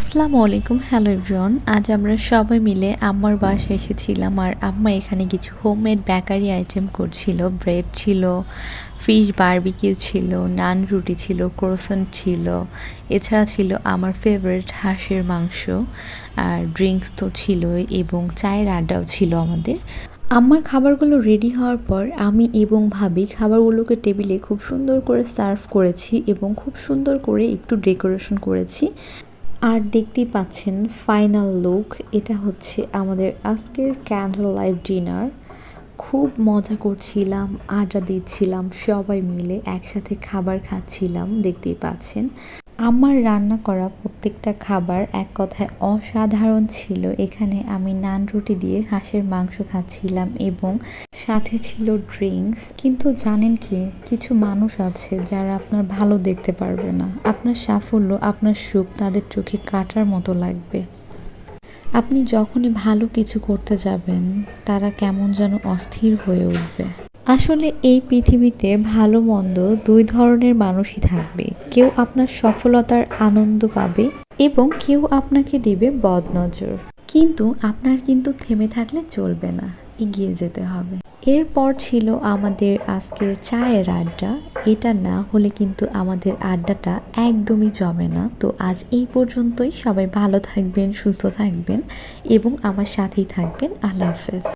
আসসালামু আলাইকুম, hello everyone. আজ আমরা সবাই মিলে আম্মার বাসায় এসেছিলাম। আর আম্মা এখানে কিছু হোমমেড বেকারি আইটেম করছিল। ব্রেড ছিল, ফিশ বারবিকিউ ছিল, নান রুটি ছিল, ক্রোসেন্ট ছিল, এছাড়া ছিল আমার ফেভারিট হাঁসের মাংস। আর ড্রিঙ্কস তো ছিলই এবং চায়ের আড্ডাও ছিল আমাদের। আমার খাবারগুলো রেডি হওয়ার পর আমি এবং ভাবি খাবারগুলোকে টেবিলে খুব সুন্দর করে সার্ভ করেছি এবং খুব সুন্দর করে একটু ডেকোরেশন করেছি। আর দেখতেই পাচ্ছেন ফাইনাল লুক। এটা হচ্ছে আমাদের আজকের ক্যান্ডেল লাইট ডিনার। খুব মজা করছিলাম, আড্ডা দিচ্ছিলাম, সবাই মিলে একসাথে খাবার খাচ্ছিলাম। দেখতেই পাচ্ছেন আমার রান্না করা প্রত্যেকটা খাবার এক কথায় অসাধারণ ছিল। এখানে আমি নান রুটি দিয়ে হাঁসের মাংস খাচ্ছিলাম এবং সাথে ছিল ড্রিঙ্কস। কিন্তু জানেন কি, কিছু মানুষ আছে যারা আপনার ভালো দেখতে পারবে না। আপনার সাফল্য, আপনার সুখ তাদের চোখে কাটার মতো লাগবে। আপনি যখনই ভালো কিছু করতে যাবেন তারা কেমন যেন অস্থির হয়ে উঠবে। আসলে এই পৃথিবীতে ভালো মন্দ দুই ধরনের মানুষই থাকবে। কেউ আপনার সফলতার আনন্দ পাবে এবং কেউ আপনাকে দিবে বদনজর। কিন্তু আপনার থেমে থাকলে চলবে না, এগিয়ে যেতে হবে। এরপর ছিল আমাদের আজকের চায়ের আড্ডা। এটা না হলে কিন্তু আমাদের আড্ডাটা একদমই জমে না। তো আজ এই পর্যন্তই। সবাই ভালো থাকবেন, সুস্থ থাকবেন এবং আমার সাথেই থাকবেন। আল্লাহ হাফেজ।